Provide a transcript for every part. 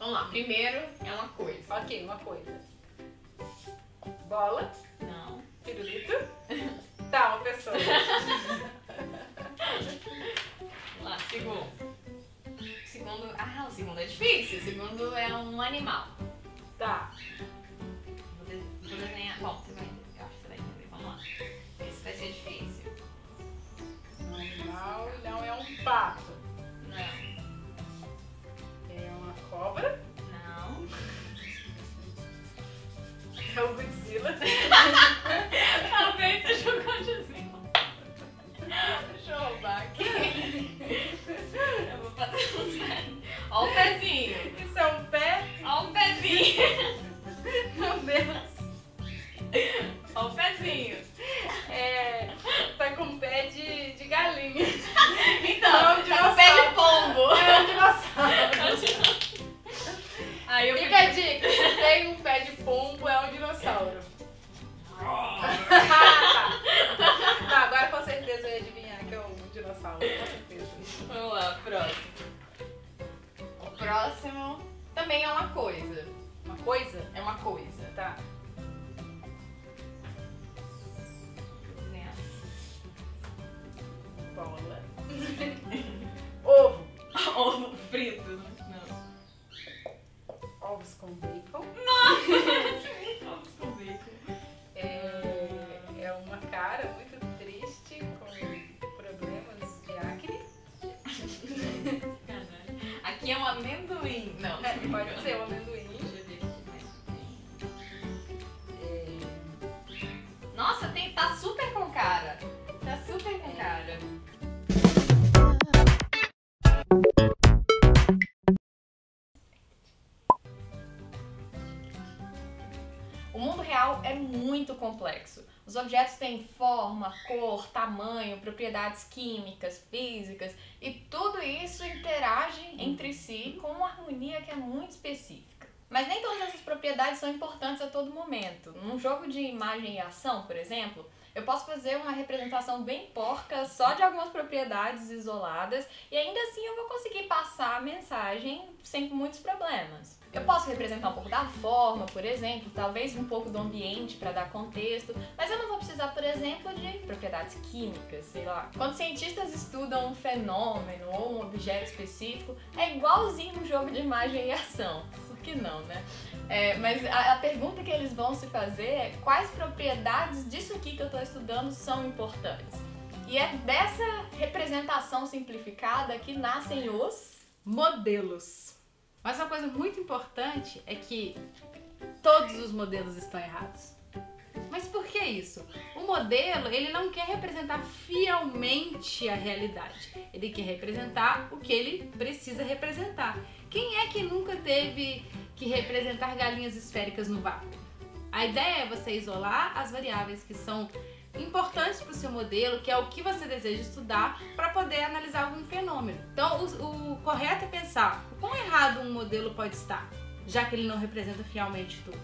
Vamos lá, primeiro é uma coisa. Ok, uma coisa. Bola. Não. Pirulito. Tá, uma pessoa. Vamos lá, segundo. O segundo é difícil. O segundo é um animal. Tá. Vou desenhar. Bom, eu acho que você vai entender. Vamos lá. Esse vai ser difícil. Um animal não é um pato. Não. É uma cobra. Não. É o Godzilla. Talvez você jogou de cima. Deixa eu roubar aqui. Eu vou fazer uns pés. Ó o pezinho. Isso é um pé? Ó o pezinho. Meu Deus. Ó o pezinho. Tá com pé de galinha. Então, É um dinossauro. pé de pombo. É um dinossauro. Aí eu Fica a dica, se tem um pé de pombo, é um dinossauro. Tá, agora com certeza eu ia adivinhar que é um dinossauro, com certeza. Vamos lá, próximo. O próximo também é uma coisa. Uma coisa? É uma coisa. Tá. Bola. Ovo. Ovo frito. Não. Ovos com bacon. Ovos com bacon. É uma cara muito triste com problemas de acne. Caralho. Aqui é um amendoim. Não. Pode ser um amendoim. Deixa eu ver aqui mais tem. Nossa, tá super com cara. Tá super com cara. O mundo real é muito complexo. Os objetos têm forma, cor, tamanho, propriedades químicas, físicas e tudo isso interage entre si com uma harmonia que é muito específica. Mas nem todas essas propriedades são importantes a todo momento. Num jogo de imagem e ação, por exemplo, eu posso fazer uma representação bem porca só de algumas propriedades isoladas e ainda assim eu vou conseguir passar a mensagem sem muitos problemas. Eu posso representar um pouco da forma, por exemplo, talvez um pouco do ambiente para dar contexto, mas eu não vou precisar, por exemplo, de propriedades químicas, sei lá. Quando cientistas estudam um fenômeno ou um objeto específico, é igualzinho um jogo de imagem e ação. Por que não, né? Mas a pergunta que eles vão se fazer é quais propriedades disso aqui que eu estou estudando são importantes. E é dessa representação simplificada que nascem os modelos. Mas uma coisa muito importante é que todos os modelos estão errados. Mas por que isso? O modelo, ele não quer representar fielmente a realidade. Ele quer representar o que ele precisa representar. Quem é que nunca teve que representar galinhas esféricas no vácuo? A ideia é você isolar as variáveis que são importantes para o seu modelo, que é o que você deseja estudar, para poder analisar algum fenômeno. Então, o correto é pensar o quão errado um modelo pode estar, já que ele não representa fielmente tudo.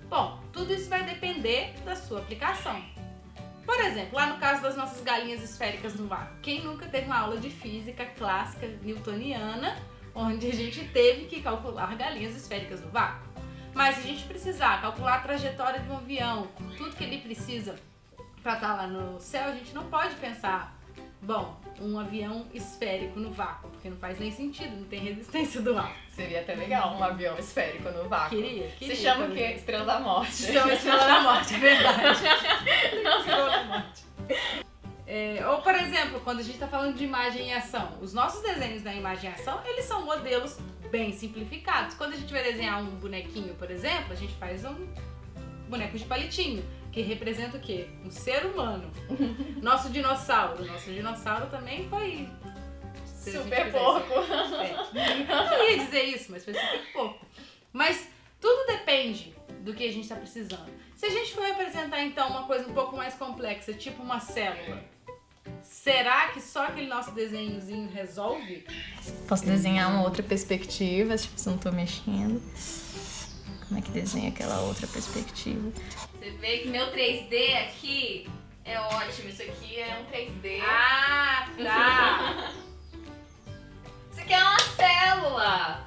Bom, tudo isso vai depender da sua aplicação. Por exemplo, lá no caso das nossas galinhas esféricas no vácuo, quem nunca teve uma aula de física clássica newtoniana, onde a gente teve que calcular galinhas esféricas no vácuo? Mas se a gente precisar calcular a trajetória de um avião, tudo que ele precisa para estar lá no céu, a gente não pode pensar, bom, um avião esférico no vácuo, porque não faz nem sentido, não tem resistência do ar. Seria até legal um avião esférico no vácuo. Queria. Se chama o quê? Estrela da Morte. Chama Estrela da Morte, é verdade. Não, Estrela da Morte. Ou, por exemplo, quando a gente está falando de imagem e ação, os nossos desenhos da imagem e ação, eles são modelos bem simplificados. Quando a gente vai desenhar um bonequinho, por exemplo, a gente faz um boneco de palitinho, que representa o quê? Um ser humano. Nosso dinossauro também foi super porco. Eu não ia dizer isso, mas foi super porco. Mas tudo depende do que a gente está precisando. Se a gente for representar então uma coisa um pouco mais complexa, tipo uma célula, será que só aquele nosso desenhozinho resolve? Posso desenhar uma outra perspectiva, tipo, se eu não tô mexendo. Como é que desenha aquela outra perspectiva? Você vê que meu 3D aqui é ótimo. Isso aqui é um 3D. Ah, tá! Isso aqui é uma célula.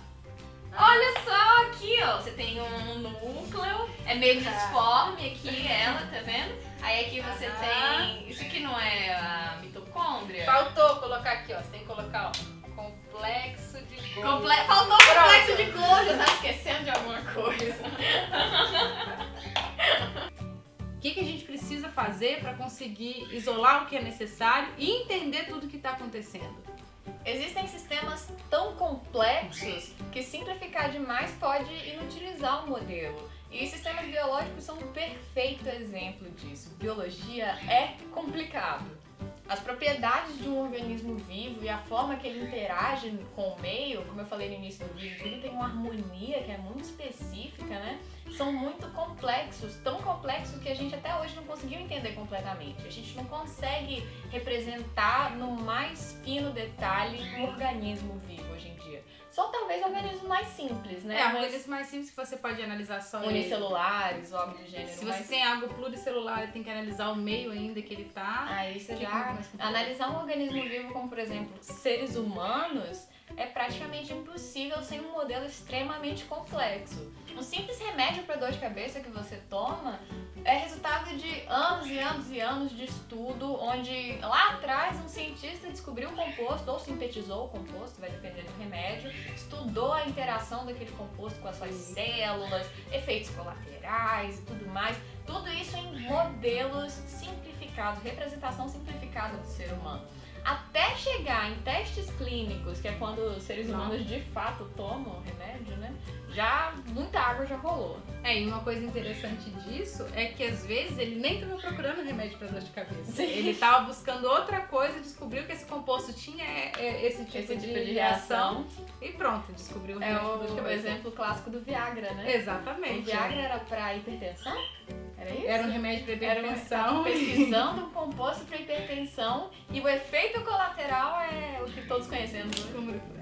Olha só aqui, ó. Você tem um núcleo, é meio disforme aqui, ela, tá vendo? Aí aqui você tem... Isso aqui não é a mitocôndria? Faltou colocar aqui, ó. Você tem que colocar, ó. Complexo de Golgi. Faltou o complexo de Golgi, eu tava esquecendo de alguma coisa. O que a gente precisa fazer para conseguir isolar o que é necessário e entender tudo o que está acontecendo? Existem sistemas tão complexos que simplificar demais pode inutilizar o modelo. E sistemas biológicos são um perfeito exemplo disso. Biologia é complicado. As propriedades de um organismo vivo e a forma que ele interage com o meio, como eu falei no início do vídeo, tudo tem uma harmonia que é muito específica, né? São muito complexos, tão complexos que a gente até hoje não conseguiu entender completamente. A gente não consegue representar no mais fino detalhe um organismo vivo hoje em dia. Só talvez organismos mais simples, né? Organismos mais simples que você pode analisar só unicelulares ou algo do gênero. Se você tem algo pluricelular, tem que analisar o meio ainda que ele tá. Aí você já... Analisar um organismo vivo como, por exemplo, seres humanos é praticamente impossível sem um modelo extremamente complexo. Um simples remédio para dor de cabeça que você toma é resultado de anos e anos e anos de estudo, onde lá atrás um cientista descobriu o composto ou sintetizou o composto, vai depender do remédio, estudou a interação daquele composto com as suas células, efeitos colaterais e tudo mais. Tudo isso em modelos simplificados, representação simplificada do ser humano. Até chegar em testes clínicos, que é quando os seres humanos de fato tomam o remédio, né? Já muita água já rolou. E uma coisa interessante disso é que às vezes ele nem estava procurando remédio para dor de cabeça. Sim. Ele estava buscando outra coisa, descobriu que esse composto tinha esse tipo de reação e pronto, descobriu o remédio para dor de cabeça. É o exemplo clássico do Viagra, né? Exatamente. O Viagra era para hipertensão? Era isso? Era um remédio para hipertensão. Pesquisando um composto para hipertensão e o efeito colateral é o que todos conhecemos.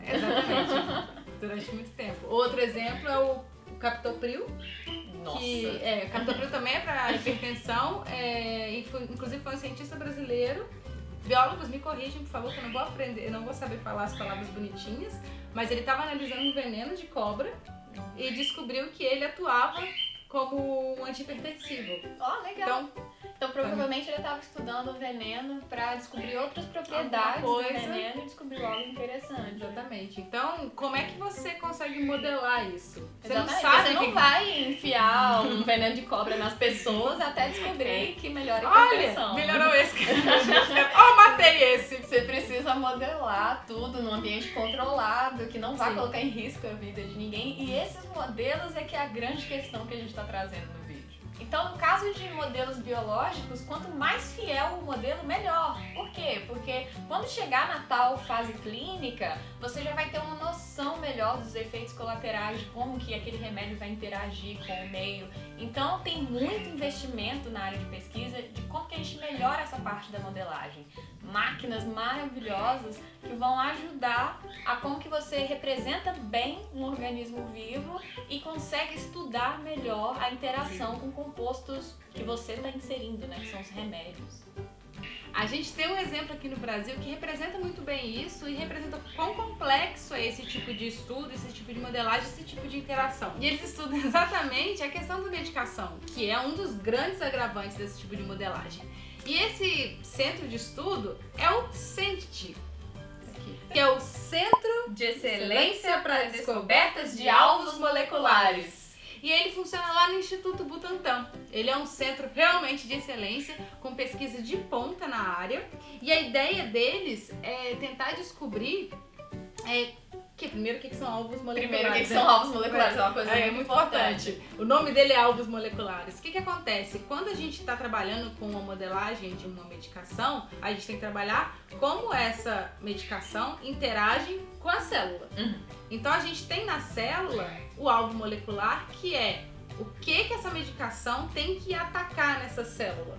Exatamente. Durante muito tempo. Outro exemplo é o captopril. Nossa. O captopril também é para hipertensão. Inclusive foi um cientista brasileiro. Biólogos me corrigem, por favor, que eu não vou aprender, eu não vou saber falar as palavras bonitinhas. Mas ele estava analisando um veneno de cobra e descobriu que ele atuava como um antihipertensivo. Legal. Então provavelmente ele estava estudando o veneno para descobrir outras propriedades do veneno e descobriu algo interessante. Exatamente. Então, como é que você consegue modelar isso? Você não sabe. Você não vai enfiar um veneno de cobra nas pessoas até descobrir que melhora a hipertensão. Olha, melhorou esse. Matei esse. Você precisa modelar tudo num ambiente controlado, que não vai colocar em risco a vida de ninguém. E esses modelos é que é a grande questão que a gente está trazendo no vídeo. Então, no caso de modelos biológicos, quanto mais fiel o modelo, melhor. Por quê? Porque quando chegar na tal fase clínica, você já vai ter uma noção melhor dos efeitos colaterais, de como que aquele remédio vai interagir com o meio. Então, tem muito investimento na área de pesquisa de como que a gente melhora essa parte da modelagem. Máquinas maravilhosas que vão ajudar a como que você representa bem um organismo vivo e consegue estudar melhor a interação com compostos que você está inserindo, né, que são os remédios. A gente tem um exemplo aqui no Brasil que representa muito bem isso e representa quão complexo é esse tipo de estudo, esse tipo de modelagem, esse tipo de interação. E eles estudam exatamente a questão da medicação, que é um dos grandes agravantes desse tipo de modelagem. E esse centro de estudo é o CENTT, que é o Centro de Excelência para Descobertas de Alvos Moleculares. E ele funciona lá no Instituto Butantan. Ele é um centro realmente de excelência, com pesquisa de ponta na área. E a ideia deles é tentar descobrir primeiro o que são alvos moleculares. Primeiro, o que são alvos moleculares é uma coisa muito importante. O nome dele é alvos moleculares. O que acontece? Quando a gente está trabalhando com a modelagem de uma medicação, a gente tem que trabalhar como essa medicação interage com a célula. Então a gente tem na célula o alvo molecular, que é o que essa medicação tem que atacar nessa célula.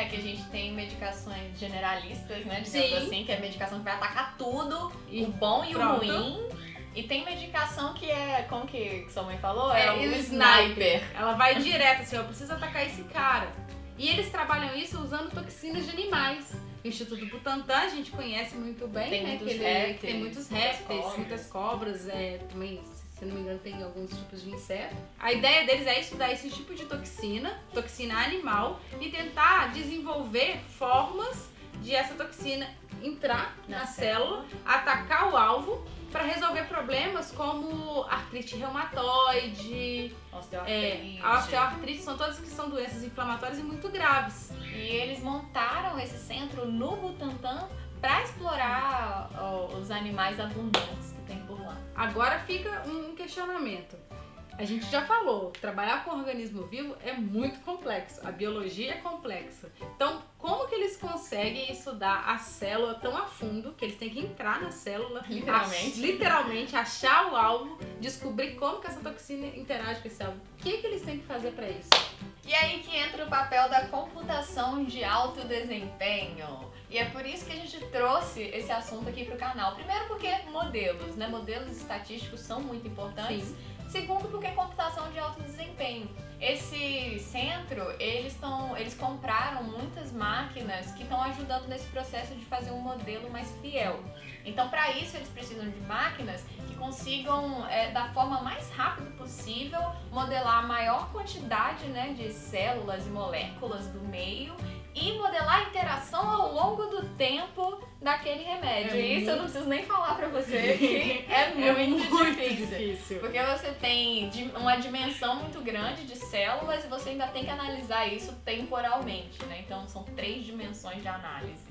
Que a gente tem medicações generalistas, né, digamos assim, que é a medicação que vai atacar tudo, o bom e o ruim. E tem medicação que é, como que sua mãe falou? É o sniper. Ela vai direto, assim, eu preciso atacar esse cara. E eles trabalham isso usando toxinas de animais. O Instituto Butantan a gente conhece muito bem, tem né? Muitos répteis, tem muitos répteis, muitas cobras, também se não me engano tem alguns tipos de inseto. A ideia deles é estudar esse tipo de toxina animal, e tentar desenvolver formas de essa toxina entrar na célula, atacar o alvo para resolver problemas como artrite reumatoide, a osteoartrite, são todas que são doenças inflamatórias e muito graves. E eles montaram esse centro no Butantã para explorar os animais abundantes que tem por lá. Agora fica um questionamento. A gente já falou, trabalhar com organismo vivo é muito complexo, a biologia é complexa. Então, como que eles conseguem estudar a célula tão a fundo, que eles têm que entrar na célula, literalmente achar o alvo, descobrir como que essa toxina interage com esse alvo? O que eles têm que fazer para isso? E aí que entra o papel da computação de alto desempenho. E é por isso que a gente trouxe esse assunto aqui pro canal. Primeiro porque modelos, né? Modelos estatísticos são muito importantes. Sim. Segundo, porque é computação de alto desempenho. Esse centro, eles compraram muitas máquinas que estão ajudando nesse processo de fazer um modelo mais fiel. Então, para isso, eles precisam de máquinas que consigam, da forma mais rápida possível, modelar a maior quantidade, né, de células e moléculas do meio e modelar a interação ao longo do tempo daquele remédio. Isso eu não preciso nem falar pra você que é muito difícil. Porque você tem uma dimensão muito grande de células e você ainda tem que analisar isso temporalmente, né? Então são 3 dimensões de análise.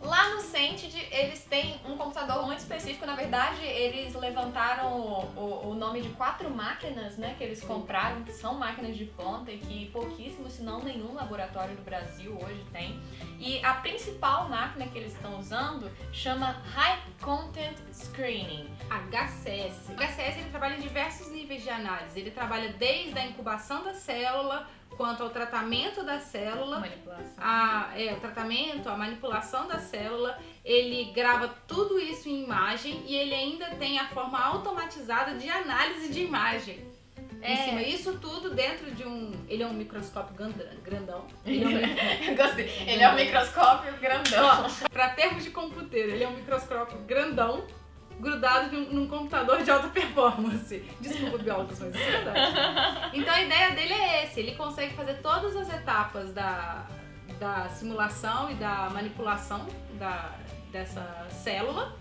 Lá no Sentid, eles têm um computador muito específico. Na verdade, eles levantaram o nome de 4 máquinas, né, que eles compraram, que são máquinas de ponta e que pouquíssimos, se não nenhum laboratório do Brasil hoje tem. E a principal máquina que eles estão usando chama High Content Screening, HCS. O HCS ele trabalha em diversos níveis de análise. Ele trabalha desde a incubação da célula, quanto ao tratamento da célula, o tratamento, a manipulação da célula, ele grava tudo isso em imagem e ele ainda tem a forma automatizada de análise de imagem. Em cima, isso tudo dentro de ele é um microscópio grandão. Eu gostei. Ele é um microscópio grandão. Para termos de computeiro, ele é um microscópio grandão, grudado num computador de alta performance. Desculpa, biólogos, mas isso é verdade. Então a ideia dele é ele consegue fazer todas as etapas da simulação e da manipulação dessa célula.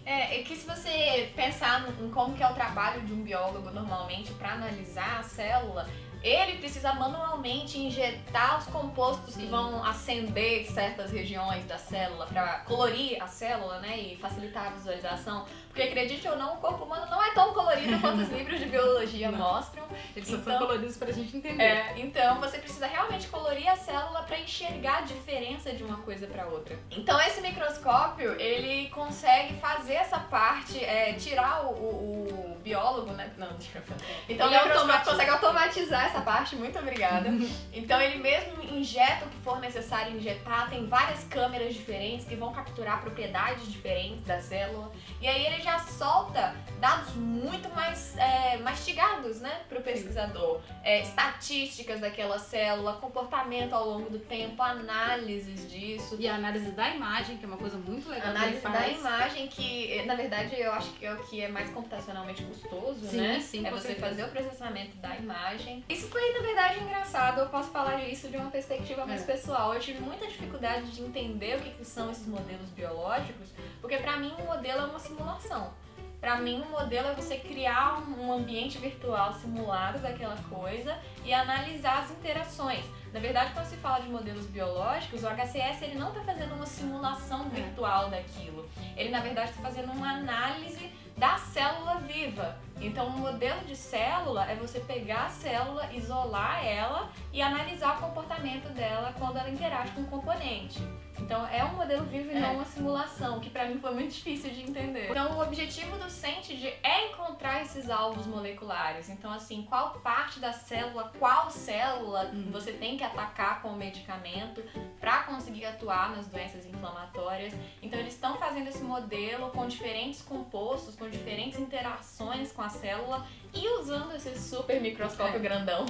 E que se você pensar em como que é o trabalho de um biólogo normalmente para analisar a célula, ele precisa manualmente injetar os compostos que vão acender certas regiões da célula para colorir a célula, né, e facilitar a visualização. Porque acredite ou não, o corpo humano não é tão colorido quanto os livros de biologia mostram. Eles só são coloridos pra gente entender. Então você precisa realmente colorir a célula para enxergar a diferença de uma coisa para outra. Então esse microscópio, ele consegue fazer essa parte, tirar o biólogo, né? Não, desculpa. Então o microscópio consegue automatizar essa parte, muito obrigada. Então ele mesmo injeta o que for necessário injetar, tem várias câmeras diferentes que vão capturar propriedades diferentes da célula. E aí ele já solta dados muito mais mastigados, né, para o pesquisador. Estatísticas daquela célula, comportamento ao longo do tempo, análises disso. E a análise da imagem, que é uma coisa muito legal. Análise da imagem, que na verdade eu acho que é o que é mais computacionalmente custoso, né? Sim, é você fazer o processamento da imagem. Isso foi, na verdade, engraçado. Eu posso falar disso de uma perspectiva mais pessoal. Eu tive muita dificuldade de entender o que são esses modelos biológicos, porque pra mim um modelo é uma simulação. Pra mim, um modelo é você criar um ambiente virtual simulado daquela coisa e analisar as interações. Na verdade, quando se fala de modelos biológicos, o HCS ele não está fazendo uma simulação virtual daquilo. Ele, na verdade, está fazendo uma análise da célula viva. Então, um modelo de célula é você pegar a célula, isolar ela e analisar o comportamento dela quando ela interage com um componente. Então, é um modelo vivo e não uma simulação, que pra mim foi muito difícil de entender. Então, o objetivo do Sentid é encontrar esses alvos moleculares. Então, assim, qual parte da célula, qual célula você tem que atacar com o medicamento para conseguir atuar nas doenças inflamatórias. Então, eles estão fazendo esse modelo com diferentes compostos, com diferentes interações com a célula e usando esse super microscópio grandão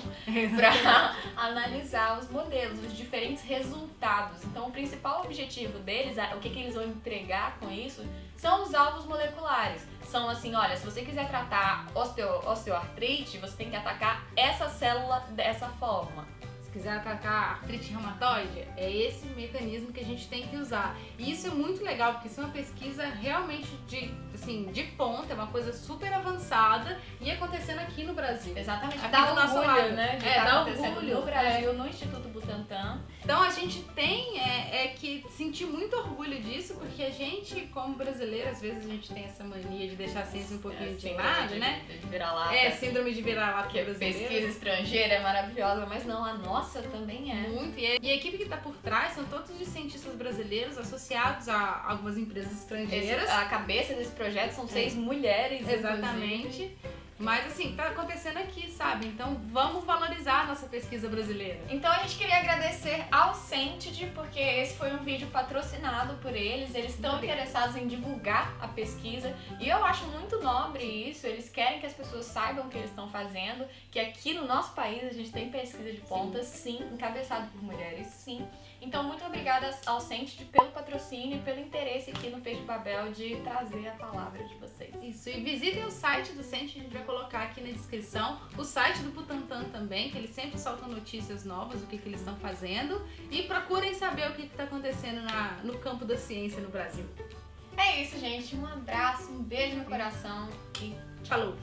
para analisar os modelos, os diferentes resultados. Então, o principal objetivo deles, o que eles vão entregar com isso, são os alvos moleculares. São assim, olha, se você quiser tratar osteoartrite, você tem que atacar essa célula dessa forma. Se quiser atacar artrite reumatoide, é esse mecanismo que a gente tem que usar. E isso é muito legal, porque isso é uma pesquisa realmente de ponta, é uma coisa super avançada e acontecendo aqui no Brasil. Exatamente, aqui dá do nosso orgulho, lado, né? De dá tá acontecendo orgulho, no Brasil, no Instituto Butantan. Então a gente tem que sentir muito orgulho disso, porque a gente, como brasileiro, às vezes a gente tem essa mania de deixar a ciência um pouquinho de lado, né? De vira-lata. Síndrome de vira-lata Porque brasileira. pesquisa estrangeira é maravilhosa, mas não, a nossa também é. Muito. E a equipe que está por trás são todos os cientistas brasileiros associados a algumas empresas estrangeiras. A cabeça desse projeto são 6 mulheres, exatamente. Inclusive. Mas assim, tá acontecendo aqui, sabe? Então vamos valorizar a nossa pesquisa brasileira. Então a gente queria agradecer ao Sentid, porque esse foi um vídeo patrocinado por eles. Eles estão interessados em divulgar a pesquisa e eu acho muito nobre isso. Eles querem que as pessoas saibam o que eles estão fazendo, que aqui no nosso país a gente tem pesquisa de ponta, sim, encabeçado por mulheres, sim. Então muito obrigada ao Sentid pelo patrocínio e pelo interesse aqui no Peixe Babel de trazer a palavra de vocês. Isso, e visitem o site do Sentid, a gente vai colocar aqui na descrição, o site do Butantan também, que eles sempre soltam notícias novas, o que eles estão fazendo, e procurem saber o que está acontecendo no campo da ciência no Brasil. É isso, gente. Um abraço, um beijo no coração e falou!